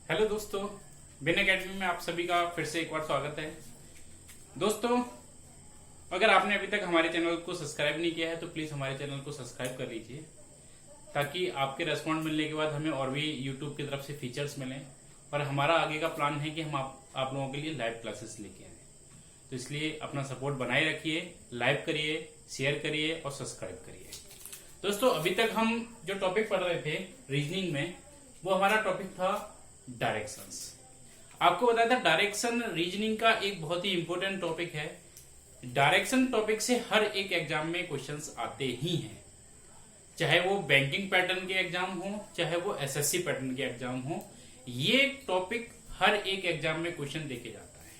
Hello दोस्तों, बिन academy में आप सभी का फिर से एक बार स्वागत है। दोस्तों, अगर आपने अभी तक हमारे चैनल को सब्सक्राइब नहीं किया है तो प्लीज हमारे चैनल को सब्सक्राइब कर लीजिए, ताकि आपके रेस्पॉन्ड मिलने के बाद हमें और भी यूट्यूब की तरफ से फीचर्स मिलें। और हमारा आगे का प्लान है कि हम आप लोगों के लिए लाइव क्लासेस लेके आए, तो इसलिए अपना सपोर्ट बनाए रखिए, लाइव करिए, शेयर करिए और सब्सक्राइब करिए। दोस्तों, अभी तक हम जो टॉपिक पढ़ रहे थे रीजनिंग में, वो हमारा टॉपिक था डायरेक्शंस। आपको बताया था डायरेक्शन रीजनिंग का एक बहुत ही इंपॉर्टेंट टॉपिक है। डायरेक्शन टॉपिक से हर एक एग्जाम में क्वेश्चंस आते ही हैं, चाहे वो बैंकिंग पैटर्न के एग्जाम हो, चाहे वो एसएससी पैटर्न के एग्जाम हो। ये टॉपिक हर एक एग्जाम में क्वेश्चन देके जाता है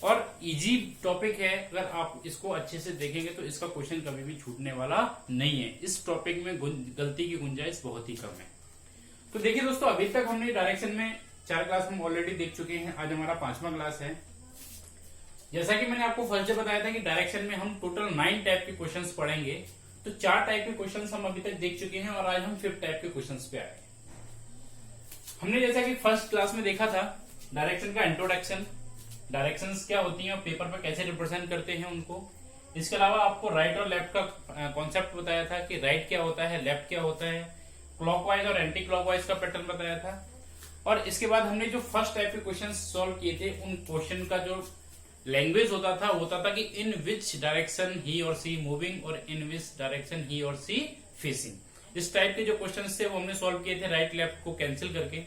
और इजी टॉपिक है। अगर आप इसको अच्छे से देखेंगे तो इसका क्वेश्चन कभी भी छूटने वाला नहीं है। इस टॉपिक में गलती की गुंजाइश बहुत ही कम है। तो देखिए दोस्तों, अभी तक हमने डायरेक्शन में 4 क्लास हम ऑलरेडी देख चुके हैं। आज हमारा 5वां क्लास है। जैसा कि मैंने आपको फर्स्ट बताया था कि डायरेक्शन में हम टोटल 9 टाइप के क्वेश्चंस पढ़ेंगे, तो 4 टाइप के क्वेश्चंस हम अभी तक देख चुके हैं और आज हम 5th टाइप के क्वेश्चंस पे आए। हमने जैसा कि फर्स्ट क्लास में देखा था डायरेक्शन का इंट्रोडक्शन, डायरेक्शंस क्या होती हैं और पेपर पर कैसे रिप्रेजेंट करते हैं उनको। इसके अलावा आपको राइट और लेफ्ट का कॉन्सेप्ट बताया था कि राइट क्या होता है, लेफ्ट क्या होता है, क्लॉकवाइज और एंटी क्लॉकवाइज का पैटर्न बताया था। और इसके बाद हमने जो फर्स्ट टाइप के क्वेश्चन सॉल्व किए थे, उन क्वेश्चन का जो लैंग्वेज होता था कि इन विच डायरेक्शन ही और सी मूविंग और इन विच डायरेक्शन ही और सी फेसिंग। इस टाइप के जो क्वेश्चन थे वो हमने सॉल्व किए थे राइट लेफ्ट को कैंसिल करके।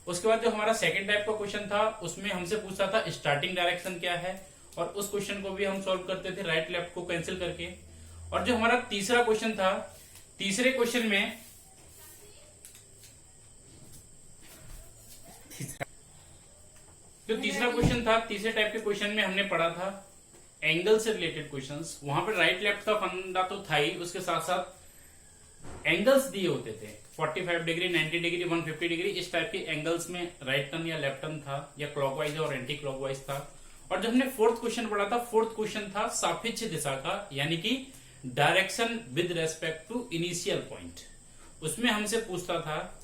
उसके बाद जो हमारा सेकंड टाइप का क्वेश्चन था, उसमें हमसे पूछा था स्टार्टिंग डायरेक्शन क्या है, और उस क्वेश्चन को भी हम सॉल्व करते थे राइट लेफ्ट को कैंसिल करके। और जो हमारा तीसरा क्वेश्चन था, तीसरे क्वेश्चन में जो तीसरा क्वेश्चन था, तीसरे टाइप के क्वेश्चन में हमने पढ़ा था एंगल से रिलेटेड क्वेश्चंस। वहां पर राइट लेफ्ट का फंडा तो था ही, उसके साथ साथ एंगल्स दिए होते थे 45 डिग्री, 90 डिग्री, 150 डिग्री। इस टाइप के एंगल्स में राइट टर्न या लेफ्ट टर्न था, या क्लॉकवाइज और एंटी क्लॉकवाइज था। और जब हमने फोर्थ क्वेश्चन पढ़ा था, फोर्थ क्वेश्चन था सापेक्ष दिशा का, यानी कि direction with respect to initial point. उसमें हमसे पूछता था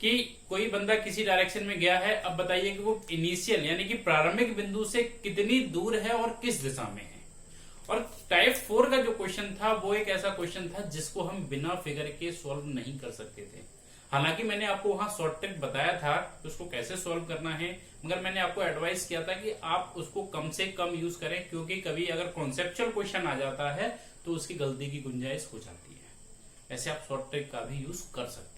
कि कोई बंदा किसी डायरेक्शन में गया है, अब बताइए कि वो इनिशियल यानी कि प्रारंभिक बिंदु से कितनी दूर है और किस दिशा में है। और टाइप 4 का जो क्वेश्चन था वो एक ऐसा क्वेश्चन था जिसको हम बिना फिगर के सॉल्व नहीं कर सकते थे। हालांकि मैंने आपको वहां शॉर्ट ट्रिक बताया था कि उसको कैसे सॉल्व करना है, मगर मैंने आपको एडवाइस किया था कि आप उसको कम से कम यूज करें, क्योंकि कभी अगर कॉन्सेप्चुअल क्वेश्चन आ जाता है तो उसकी गलती की गुंजाइश हो जाती है। ऐसे आप शॉर्ट ट्रिक का भी यूज कर सकते हैं।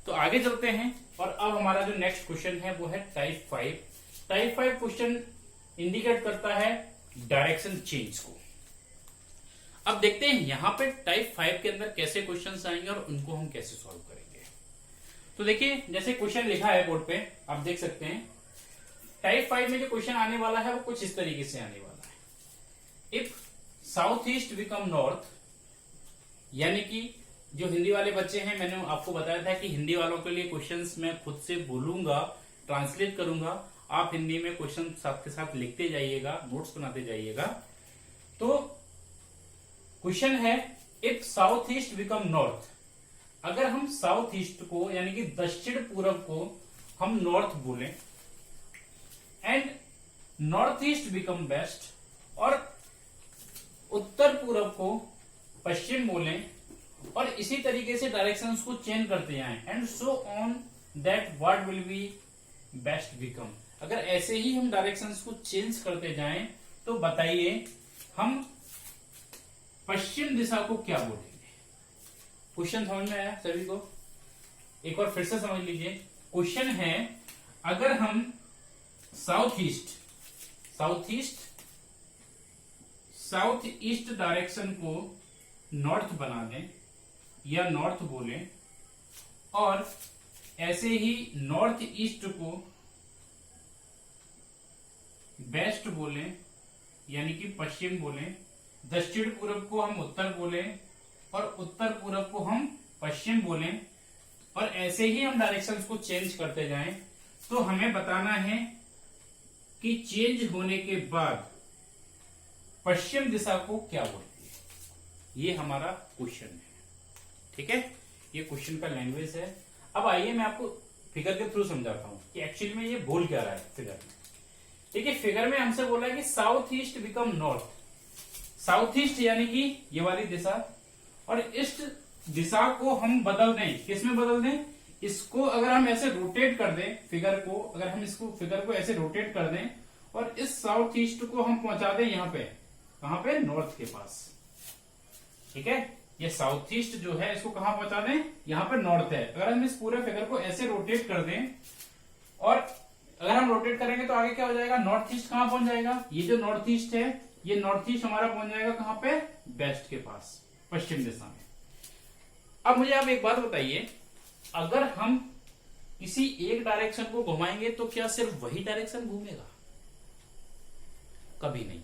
तो आगे चलते हैं, और अब हमारा जो नेक्स्ट क्वेश्चन है वो है टाइप 5। टाइप 5 क्वेश्चन इंडिकेट करता है डायरेक्शन चेंज को। अब देखते हैं यहां पे टाइप 5 के अंदर कैसे क्वेश्चंस आएंगे और उनको हम कैसे सॉल्व करेंगे। तो देखिए, जैसे क्वेश्चन लिखा है बोर्ड पे, आप देख सकते हैं टाइप 5 में जो क्वेश्चन आने वाला है वो कुछ इस तरीके से आने वाला है। If south east become north, यानी कि जो हिंदी वाले बच्चे हैं, मैंने आपको बताया था कि हिंदी वालों के लिए क्वेश्चंस मैं खुद से बोलूंगा, ट्रांसलेट करूंगा, आप हिंदी में क्वेश्चन साथ के साथ लिखते जाइएगा, नोट्स बनाते जाइएगा। तो क्वेश्चन है if south east become north, अगर हम साउथ ईस्ट को यानी कि दक्षिण पूर्व को हम नॉर्थ बोलें, and north east become west, और उत्तर पूर्व को पश्चिम बोलें, और इसी तरीके से डायरेक्शंस को चेंज करते जाएं, and so on that what will be best become. अगर ऐसे ही हम डायरेक्शंस को चेंज करते जाएं तो बताइए हम पश्चिम दिशा को क्या बोलेंगे। क्वेश्चन समझ में आया सभी को? एक बार फिर से समझ लीजिए। क्वेश्चन है, अगर हम साउथ ईस्ट डायरेक्शन को नॉर्थ बना दें या नॉर्थ बोलें, और ऐसे ही नॉर्थ ईस्ट को वेस्ट बोलें यानी कि पश्चिम बोलें, दक्षिण पूर्व को हम उत्तर बोलें और उत्तर पूर्व को हम पश्चिम बोलें, और ऐसे ही हम डायरेक्शंस को चेंज करते जाएं, तो हमें बताना है कि चेंज होने के बाद पश्चिम दिशा को क्या बोलती है। ये हमारा क्वेश्चन है, ठीक है? ये क्वेश्चन का लैंग्वेज है। अब आइए मैं आपको फिगर के थ्रू समझाता हूं कि एक्चुअली में ये बोल क्या रहा है फिगर में। देखिए फिगर में हमसे बोला है कि south east become north. South east यानी कि ये वाली दिशा, और ईस्ट दिशा को हम बदल दें, किसमें बदल दें, इसको अगर हम ऐसे रोटेट कर दें फिगर को, अगर हम इसको फिगर को ऐसे रोटेट कर दें और इस साउथ ईस्ट को हम पहुंचा दें यहाँ पे, कहां पे, नॉर्थ के पास। ठीक है, ये साउथ ईस्ट जो है इसको कहां पहुंचा दें, यहाँ पे नॉर्थ है। अगर हम इस पूरे फिगर को ऐसे रोटेट कर दें और अगर हम रोटेट करेंगे तो आगे क्या हो जाएगा, नॉर्थ ईस्ट कहां पहुंच जाएगा, ये जो नॉर्थ ईस्ट है, ये नॉर्थ ईस्ट हमारा पहुंच जाएगा कहां पे, वेस्ट के पास, पश्चिम दिशा में। अब मुझे आप एक बात बताइए, अगर हम किसी एक डायरेक्शन को घुमाएंगे तो क्या सिर्फ वही डायरेक्शन घूमेगा, कभी नहीं।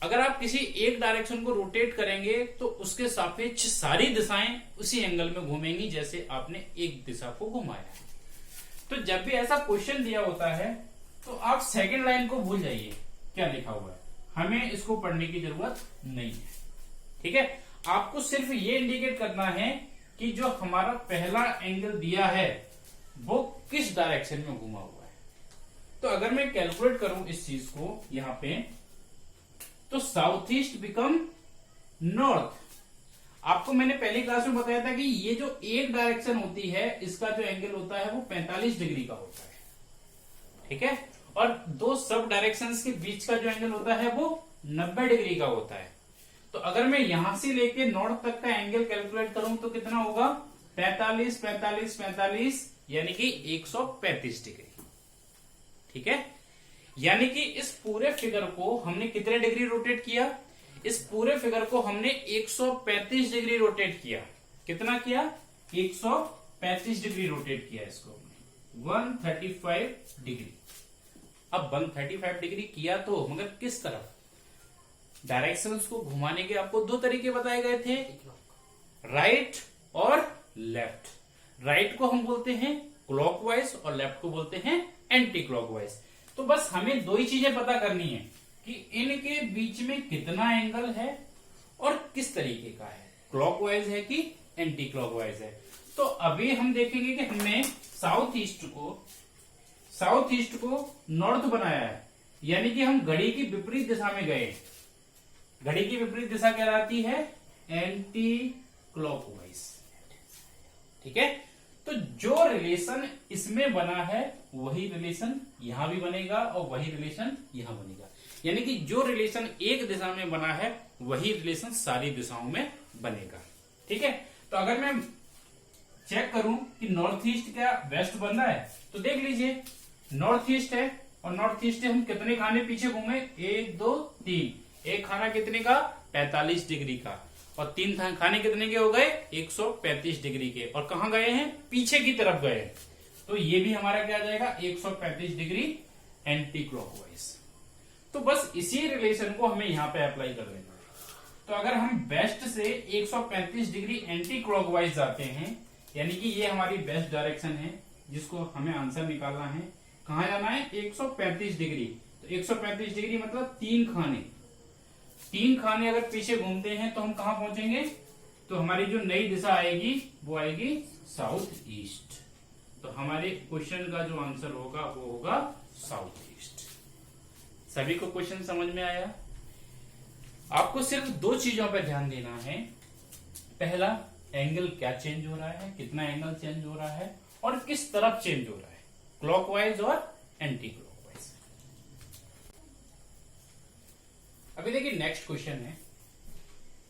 अगर आप किसी एक डायरेक्शन को रोटेट करेंगे तो उसके सापेक्ष सारी दिशाएं उसी एंगल में घूमेंगी जैसे आपने एक दिशा को घुमाया है। तो जब भी ऐसा क्वेश्चन दिया होता है तो आप सेकंड लाइन को भूल जाइए, क्या लिखा हुआ है, हमें इसको पढ़ने की जरूरत नहीं है। ठीक है, आपको सिर्फ ये इंडिकेट करना है कि जो हमारा पहला एंगल दिया है वो किस डायरेक्शन में घुमा हुआ है। तो अगर मैं कैलकुलेट करूं इस चीज को यहां पे, तो साउथ ईस्ट बिकम नॉर्थ। आपको मैंने पहली क्लास में बताया था कि ये जो एक डायरेक्शन होती है इसका जो एंगल होता है वो 45 डिग्री का होता है। ठीक है, और दो सब डायरेक्शंस के बीच का जो एंगल होता है वो 90 डिग्री का होता है। तो अगर मैं यहां से लेके नॉर्थ तक का एंगल कैलकुलेट करूं तो कितना होगा, 45 45 45 यानी कि 135 डिग्री। ठीक है, यानी कि इस पूरे फिगर को हमने कितने डिग्री रोटेट किया, इस पूरे फिगर को हमने 135 डिग्री रोटेट किया। कितना किया, 135 डिग्री रोटेट किया इसको हमने, 135 डिग्री। अब 135 डिग्री किया तो मगर किस तरफ, डायरेक्शंस को घुमाने के आपको दो तरीके बताए गए थे, राइट और लेफ्ट। राइट को हम बोलते हैं क्लॉकवाइज और लेफ्ट को बोलते हैं एंटी क्लॉकवाइज। तो बस हमें दो ही चीजें पता करनी है कि इनके बीच में कितना एंगल है और किस तरीके का है, क्लॉकवाइज है कि एंटी क्लॉकवाइज है। तो अभी हम देखेंगे कि हमने साउथ ईस्ट को नॉर्थ बनाया है, यानी कि हम घड़ी की विपरीत दिशा में गए। घड़ी की विपरीत दिशा कहलाती है एंटी क्लॉकवाइज। ठीक है, तो जो रिलेशन इसमें बना है वही रिलेशन यहां भी बनेगा और वही रिलेशन यहां बनेगा, यानी कि जो रिलेशन एक दिशा में बना है वही रिलेशन सारी दिशाओं में बनेगा। ठीक है, तो अगर मैं चेक करूं कि नॉर्थ ईस्ट क्या वेस्ट बन रहा है, तो देख लीजिए नॉर्थ ईस्ट है, और नॉर्थ ईस्ट हम कितने खाने पीछे घूमे, 1 2 3, एक खाना कितने का, 45 डिग्री का, और 3 खाने कितने के हो गए, 135 डिग्री के, और कहां गए हैं, पीछे की तरफ गए। तो ये भी हमारा क्या आ जाएगा, 135 डिग्री एंटी क्लॉकवाइज। तो बस इसी रिलेशन को हमें यहां पे अप्लाई कर देना है। तो अगर हम वेस्ट से 135 डिग्री एंटी क्लॉकवाइज जाते हैं, यानी कि ये हमारी बेस्ट डायरेक्शन है जिसको हमें आंसर निकालना है, कहां जाना है, 135 डिग्री। तो 135 डिग्री मतलब 3 खाने अगर पीछे घूमते हैं तो हम कहां पहुंचेंगे, तो हमारी जो नई दिशा आएगी वो आएगी साउथ ईस्ट। तो हमारे क्वेश्चन का जो आंसर होगा वो होगा साउथ ईस्ट। सभी को क्वेश्चन समझ में आया। आपको सिर्फ दो चीजों पर ध्यान देना है, पहला एंगल क्या चेंज हो रहा है, कितना एंगल चेंज हो रहा है और किस तरफ चेंज हो रहा है, क्लॉकवाइज और एंटी क्लॉकवाइज। अभी देखिए नेक्स्ट क्वेश्चन है।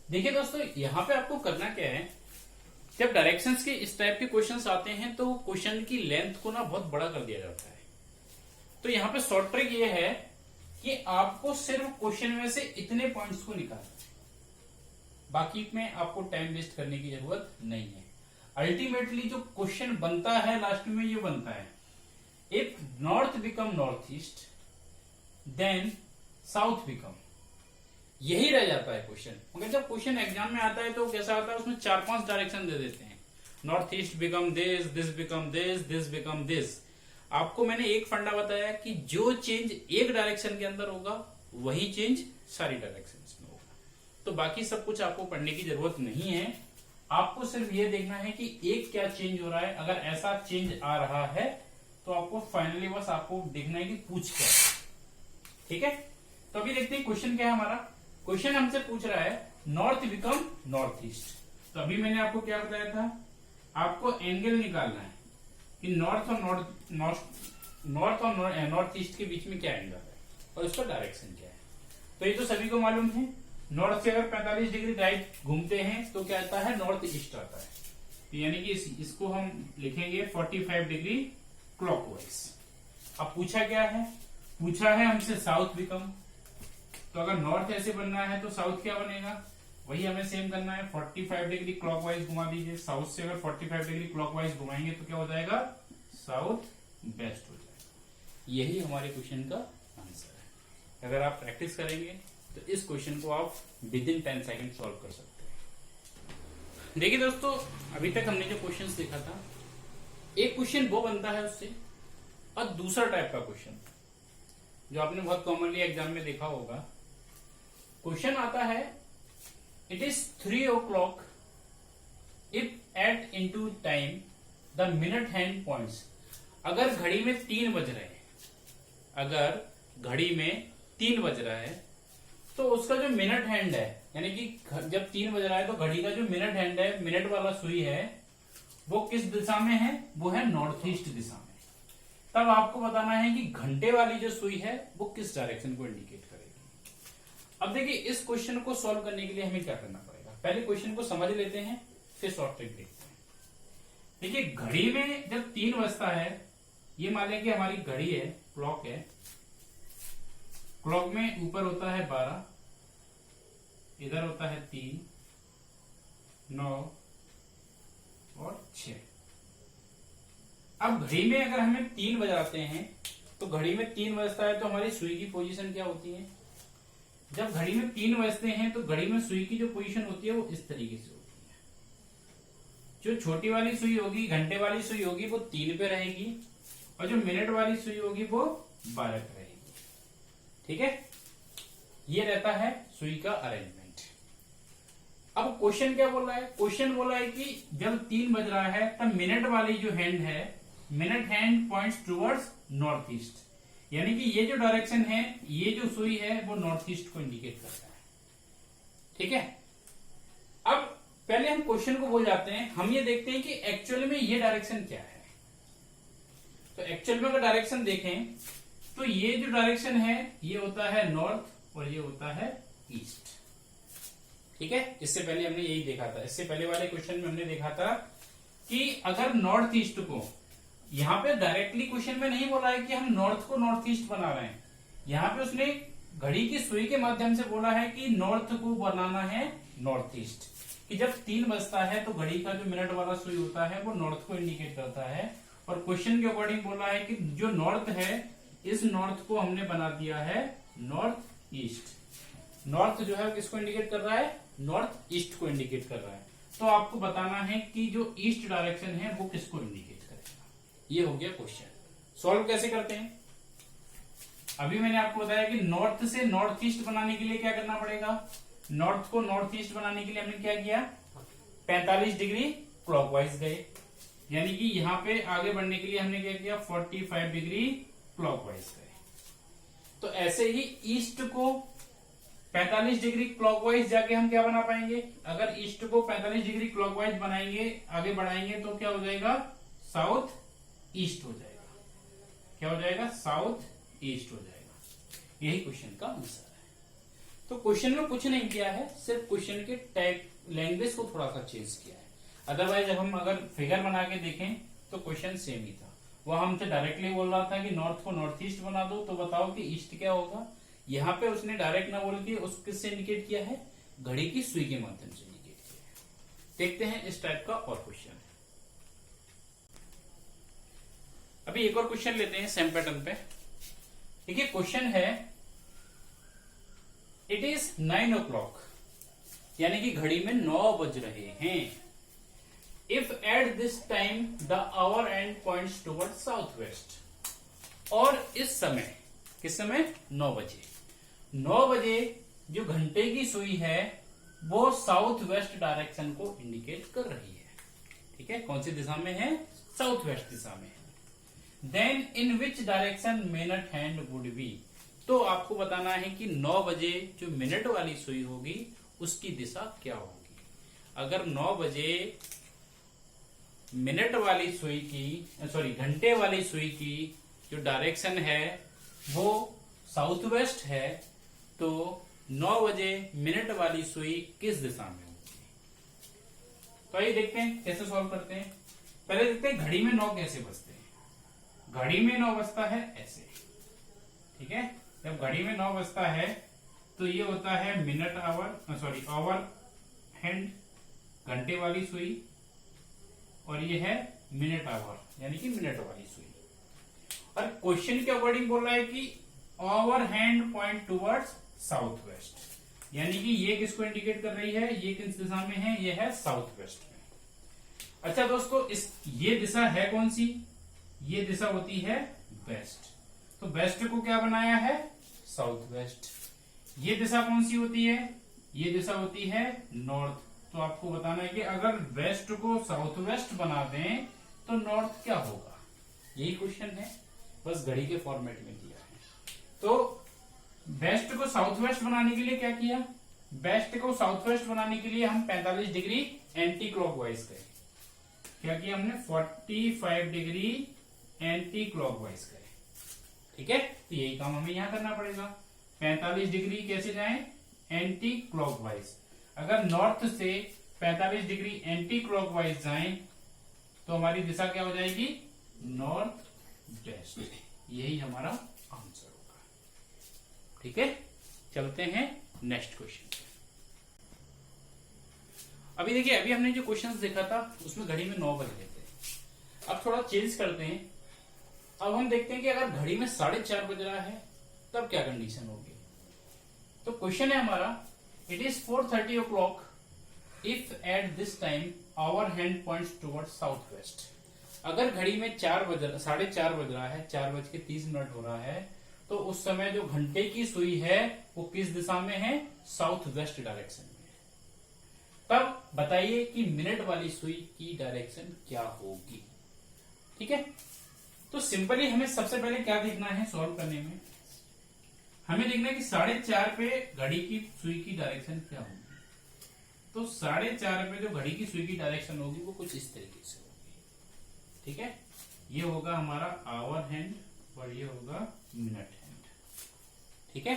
देखिए दोस्तों यहां पे आपको करना क्या है, जब डायरेक्शंस के इस टाइप के क्वेश्चंस आते हैं तो क्वेश्चन की लेंथ को ना बहुत बड़ा कर दिया जाता है। तो यहां पे शॉर्ट ट्रिक ये है कि आपको सिर्फ क्वेश्चन में से इतने पॉइंट्स को निकालना है, बाकी में आपको टाइम वेस्ट करने की जरूरत नहीं है। अल्टीमेटली जो क्वेश्चन बनता है लास्ट में ये बनता है, if north become north east then south become, यही रह जाता है क्वेश्चन। मगर जब क्वेश्चन एग्जाम में आता है तो कैसा आता है, उसमें 4-5 डायरेक्शन दे देते हैं, north east become this, this become this, this become this. आपको मैंने एक फंडा बताया कि जो चेंज एक डायरेक्शन के अंदर होगा वही चेंज सारी डायरेक्शन में होगा। तो बाकी सब कुछ आपको पढ़ने की जरूरत नहीं है, आपको सिर्फ ये देखना है कि एक क्या चेंज हो रहा है। अगर ऐसा चेंज आ रहा है तो आपको फाइनली बस आपको देखना है कि पूछ क्या है। ठीक है, तो अभी देखते हैं क्वेश्चन क्या है हमारा। क्वेश्चन हमसे पूछ रहा है नॉर्थ बिकम नॉर्थ ईस्ट। तो अभी मैंने आपको क्या बताया था, आपको एंगल निकालना है कि नॉर्थ और नॉर्थ ईस्ट के बीच में क्या एंगल है और उसका डायरेक्शन क्या है। तो ये तो सभी को मालूम है, नॉर्थ से अगर 45 डिग्री राइट घूमते हैं तो क्या आता है, नॉर्थ ईस्ट आता है। तो यानी कि इसको हम लिखेंगे 45 डिग्री क्लॉकवाइज। अब पूछा क्या है, पूछा है हमसे साउथ बिकम। तो अगर नॉर्थ ऐसे बनना है तो साउथ क्या बनेगा, वही हमें सेम करना है, 45 डिग्री क्लॉकवाइज घुमा दीजिए। साउथ से अगर 45 डिग्री क्लॉकवाइज घुमाएंगे तो क्या हो जाएगा, साउथ वेस्ट हो जाएगा। यही हमारे क्वेश्चन का आंसर है। अगर आप प्रैक्टिस करेंगे तो इस क्वेश्चन को आप विद इन 10 सेकेंड सॉल्व कर सकते हैं। देखिए दोस्तों, अभी तक हमने जो क्वेश्चन देखा था, एक क्वेश्चन वो बनता है उससे, और दूसरा टाइप का क्वेश्चन जो आपने बहुत कॉमनली एग्जाम में देखा होगा, क्वेश्चन आता है it is 3 o'clock if eight into time the minute hand points. अगर घड़ी में 3 बज रहे हैं, अगर घड़ी में 3 बज रहा है तो उसका जो मिनट हैंड है, यानी कि जब 3 बज रहा है तो घड़ी का जो मिनट हैंड है, मिनट वाला सुई है, वो किस दिशा में है, वो है नॉर्थ ईस्ट दिशा में। तब आपको बताना है कि घंटे वाली जो सुई है वो किस डायरेक्शन को इंडिकेट करेगी। अब देखिए, इस क्वेश्चन को सॉल्व करने के लिए हमें क्या करना पड़ेगा, पहले क्वेश्चन को समझ लेते हैं, फिर शॉर्ट ट्रिक देखते हैं। देखिए, घड़ी में जब 3 बजता है, ये मान लें कि हमारी घड़ी है, क्लॉक है, क्लॉक में ऊपर होता है 12, इधर होता है 3, 9 और 6। अब घड़ी में अगर हमें 3 बजाते हैं तो घड़ी में 3 बजता है तो हमारी सुई की पोजीशन क्या होती है, जब घड़ी में 3 बजते हैं तो घड़ी में सुई की जो पोजीशन होती है वो इस तरीके से होती है। जो छोटी वाली सुई होगी, घंटे वाली सुई होगी, वो 3 पे रहेगी, और जो मिनट वाली सुई होगी वो 12 पे रहेगी। ठीक है, ये रहता है सुई का अरेंजमेंट। अब क्वेश्चन क्या बोल रहा है, क्वेश्चन बोला है कि जब 3 बज रहा है तब मिनट वाली जो हैंड है, minute hand points towards north east, यानी कि ये जो डायरेक्शन है, ये जो सुई है वो नॉर्थ ईस्ट को इंडिकेट करता है। ठीक है, अब पहले हम क्वेश्चन को बोल जाते हैं, हम ये देखते हैं कि एक्चुअल में ये डायरेक्शन क्या है। तो एक्चुअल में अगर डायरेक्शन देखें तो ये जो डायरेक्शन है ये होता है नॉर्थ और ये होता है ईस्ट। ठीक है, इससे पहले हमने यही देखा था, इससे पहले वाले क्वेश्चन में हमने देखा था कि अगर नॉर्थ ईस्ट को, यहां पे डायरेक्टली क्वेश्चन में नहीं बोला है कि हम नॉर्थ को नॉर्थ ईस्ट बना रहे हैं, यहां पे उसने घड़ी की सुई के माध्यम से बोला है कि नॉर्थ को बनाना है नॉर्थ ईस्ट, कि जब 3 बजता है तो घड़ी का जो मिनट वाला सुई होता है वो नॉर्थ को इंडिकेट करता है। और क्वेश्चन के अकॉर्डिंग बोला है कि जो नॉर्थ है, इस नॉर्थ को हमने बना दिया है नॉर्थ ईस्ट। नॉर्थ जो है किसको इंडिकेट कर रहा है, नॉर्थ ईस्ट को इंडिकेट कर रहा है। तो आपको बताना है कि जो ईस्ट डायरेक्शन है वो किसको इंडिकेट करेगा। ये हो गया क्वेश्चन। सॉल्व कैसे करते हैं, अभी मैंने आपको बताया कि नॉर्थ से नॉर्थ ईस्ट बनाने के लिए क्या करना पड़ेगा, नॉर्थ को नॉर्थ ईस्ट बनाने के लिए हमने क्या किया, 45 डिग्री क्लॉकवाइज गए, यानी कि यहां पे आगे बढ़ने के लिए हमने क्या किया, 45 डिग्री क्लॉकवाइज गए। तो ऐसे ही ईस्ट को 45 डिग्री क्लॉकवाइज जाके हम क्या बना पाएंगे, अगर ईस्ट को 45 डिग्री क्लॉकवाइज बनाएंगे, आगे बढ़ाएंगे तो क्या हो जाएगा, साउथ ईस्ट हो जाएगा। क्या हो जाएगा, साउथ ईस्ट हो जाएगा। यही क्वेश्चन का आंसर है। तो क्वेश्चन में कुछ नहीं किया है, सिर्फ क्वेश्चन के टाइप लैंग्वेज को थोड़ा सा चेंज किया है। अदरवाइज हम अगर फिगर बना के देखें तो क्वेश्चन सेम ही था। वो हमसे डायरेक्टली बोल रहा था कि नॉर्थ को नॉर्थ ईस्ट बना दो, तो बताओ कि ईस्ट क्या होगा। यहाँ पे उसने डायरेक्ट ना बोल के उस किससे इंडिकेट किया है, घड़ी की सुई के माध्यम से इंडिकेट किया है। देखते हैं इस टाइप का और क्वेश्चन। अभी एक और क्वेश्चन लेते हैं सेम पैटर्न पे। देखिए क्वेश्चन है इट इज 9 o'clock, यानी कि घड़ी में 9 बज रहे हैं। If at this time the our and points toward south west, और इस समय, किस समय, 9 बजे। 9 बजे जो घंटे की सुई है वो साउथ वेस्ट डायरेक्शन को इंडिकेट कर रही है। ठीक है, कौन सी दिशा में है? साउथ वेस्ट दिशा में है। Then in which direction minute hand would be, तो आपको बताना है कि 9 बजे जो मिनट वाली सुई होगी उसकी दिशा क्या होगी। अगर 9 बजे मिनट वाली सुई की, सॉरी घंटे वाली सुई की जो डायरेक्शन है वो साउथ वेस्ट है, तो 9 बजे मिनट वाली सुई किस दिशा में होगी? तो आइए देखते हैं कैसे सॉल्व करते हैं। पहले देखते हैं घड़ी में 9 कैसे बजते हैं। घड़ी में 9 बजता है ऐसे। ठीक है, जब घड़ी में 9 बजता है तो ये होता है minute hour, sorry hour hand, घंटे वाली सुई, और ये है मिनट आवर यानी कि मिनट वाली सुई। और क्वेश्चन के अकॉर्डिंग बोल रहा है कि hour hand point towards south west, यानी कि ये किसको इंडिकेट कर रही है? ये किस दिशा में है? ये है साउथ वेस्ट में। अच्छा दोस्तों, ये दिशा है कौन सी? ये दिशा होती है वेस्ट। तो वेस्ट को क्या बनाया है? South west. ये दिशा कौन सी होती है? ये दिशा होती है नॉर्थ। तो आपको बताना है कि अगर वेस्ट को साउथ वेस्ट बना दें तो नॉर्थ क्या होगा? यही क्वेश्चन है, बस घड़ी के फॉर्मेट में दिया है। तो वेस्ट को साउथ वेस्ट बनाने के लिए क्या किया? वेस्ट को साउथ वेस्ट बनाने के लिए हम 45 डिग्री एंटी क्लॉकवाइज गए। क्या किया हमने? 45 डिग्री एंटी क्लॉकवाइज गए। ठीक है, तो यही काम हमें यहां करना पड़ेगा। 45 डिग्री कैसे जाएं? Anti clockwise. अगर नॉर्थ से 45 डिग्री एंटी क्लॉकवाइज जाएं तो हमारी दिशा क्या हो जाएगी? North west. यही हमारा आंसर होगा। ठीक है, चलते हैं नेक्स्ट क्वेश्चन पे। अभी देखिए, अभी हमने जो क्वेश्चंस देखा था उसमें घड़ी में 9 बज रहे थे। अब थोड़ा चेंज करते हैं। अब हम देखते हैं कि अगर घड़ी में 4:30 बज रहा है तब क्या कंडीशन होगी। तो क्वेश्चन है हमारा, it is 4:30 o'clock if at this time hour hand points towards south west. अगर घड़ी में 4:30 बज रहा है, 4:30 हो रहा है, तो उस समय जो घंटे की सुई है वो किस दिशा में है? साउथ वेस्ट डायरेक्शन में है। तब बताइए कि मिनट वाली सुई की डायरेक्शन क्या होगी। ठीक है, तो सिंपली हमें सबसे पहले क्या देखना है सॉल्व करने में? हमें देखना है कि 4:30 पे घड़ी की सुई की डायरेक्शन क्या होगी। तो 4:30 पे जो घड़ी की सुई की डायरेक्शन होगी वो कुछ इस तरीके से होगी। ठीक है, ये होगा हमारा आवर हैंड और ये होगा मिनट हैंड। ठीक है,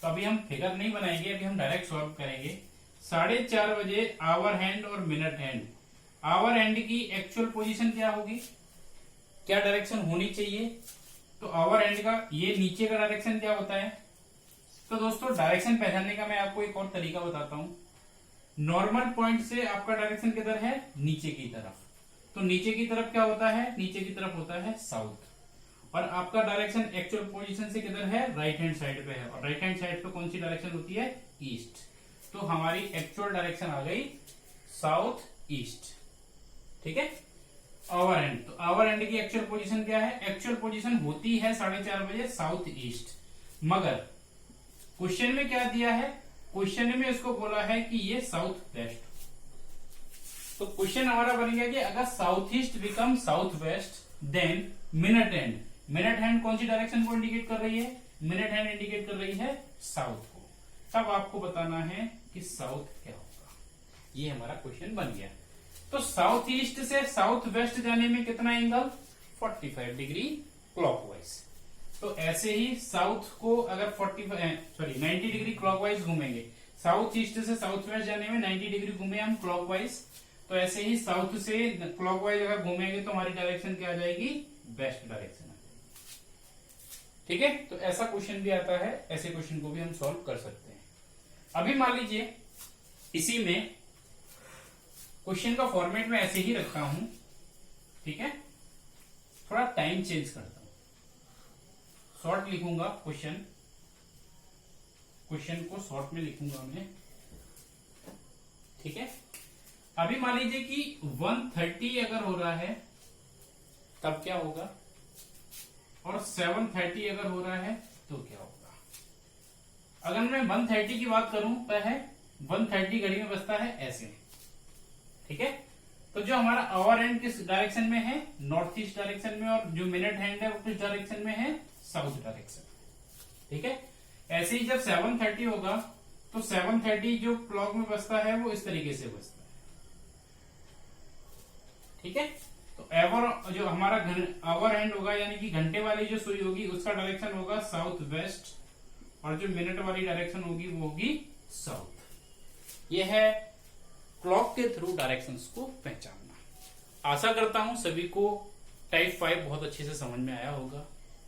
तो अभी हम फिगर नहीं बनाएंगे, अभी हम डायरेक्ट सॉल्व करेंगे। 4:30 बजे आवर हैंड और मिनट हैंड। आवर हैंड की एक्चुअल पोजीशन क्या होगी? क्या डायरेक्शन होनी चाहिए? तो आवर हैंड का ये नीचे का डायरेक्शन क्या होता है? तो दोस्तों डायरेक्शन पहचानने का मैं आपको एक और तरीका बताता हूं। नॉर्मल पॉइंट से आपका डायरेक्शन किधर है? नीचे की तरफ। तो नीचे की तरफ क्या होता है? नीचे की तरफ होता है साउथ। और आपका डायरेक्शन एक्चुअल पोजीशन से किधर है? राइट हैंड साइड पे है। और राइट हैंड साइड पे कौन सी डायरेक्शन होती है? ईस्ट। तो हमारी एक्चुअल डायरेक्शन आ गई साउथ ईस्ट। ठीक है, आवर एंड। तो आवर एंड की एक्चुअल पोजीशन क्या है? एक्चुअल पोजीशन होती है 4:30 बजे साउथ ईस्ट। मगर क्वेश्चन में क्या दिया है? क्वेश्चन में इसको बोला है कि ये साउथ वेस्ट। तो क्वेश्चन हमारा बन गया कि अगर south east become south west then minute hand. Minute hand कौन सी डायरेक्शन को इंडिकेट कर रही है? मिनट हैंड इंडिकेट कर रही है साउथ को। तब आपको बताना है कि साउथ क्या होगा। ये हमारा क्वेश्चन बन गया। तो साउथ ईस्ट से साउथ वेस्ट जाने में कितना एंगल? 45 degree clockwise. तो ऐसे ही साउथ को अगर 90 डिग्री क्लॉकवाइज घूमेंगे, साउथ ईस्ट से साउथ वेस्ट जाने में 90 डिग्री घूमे हम क्लॉकवाइज, तो ऐसे ही साउथ से क्लॉकवाइज अगर घूमेंगे तो हमारी डायरेक्शन क्या आ जाएगी? वेस्ट डायरेक्शन आ जाएगी। ठीक है, तो ऐसा क्वेश्चन भी आता है, ऐसे क्वेश्चन को भी हम सॉल्व कर सकते हैं। अभी मान लीजिए इसी में क्वेश्चन का फॉर्मेट में ऐसे ही रखता हूं। ठीक है, थोड़ा टाइम चेंज करता हूं, शॉर्ट लिखूंगा क्वेश्चन को शॉर्ट में लिखूंगा मैं। ठीक है, अभी मान लीजिए कि 1:30 अगर हो रहा है तब क्या होगा, और 7:30 अगर हो रहा है तो क्या होगा। अगर मैं 1:30 की बात करूं तो है 1:30 घड़ी में बजता है ऐसे, ठीक है। तो जो हमारा आवर हैंड किस डायरेक्शन में है, नॉर्थ ईस्ट डायरेक्शन में, और जो मिनट हैंड है वो किस डायरेक्शन में है, साउथ डायरेक्शन, ठीक है। ऐसे ही जब 7:30 होगा तो 7:30 जो क्लॉक में बजता है वो इस तरीके से बजता है, ठीक है। तो एवर जो हमारा आवर हैंड होगा यानी कि घंटे वाली जो सुई होगी उसका डायरेक्शन होगा साउथ वेस्ट, और जो मिनट वाली डायरेक्शन होगी वो होगी साउथ। ये है क्लॉक के थ्रू डायरेक्शंस को पहचानना। आशा करता हूं सभी को टाइप 5 बहुत अच्छे से समझ में आया होगा।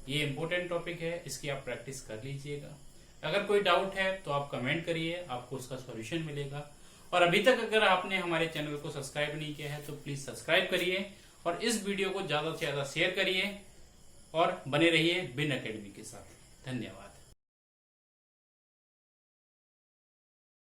ये इंपॉर्टेंट टॉपिक है, इसकी आप प्रैक्टिस कर लीजिएगा। अगर कोई डाउट है तो आप कमेंट करिए, आपको उसका सॉल्यूशन मिलेगा। और अभी तक अगर आपने हमारे चैनल को सब्सक्राइब नहीं किया है तो प्लीज सब्सक्राइब करिए और इस वीडियो को ज्यादा से ज्यादा शेयर करिए और बने रहिए बिन अकेडमी के साथ। धन्यवाद।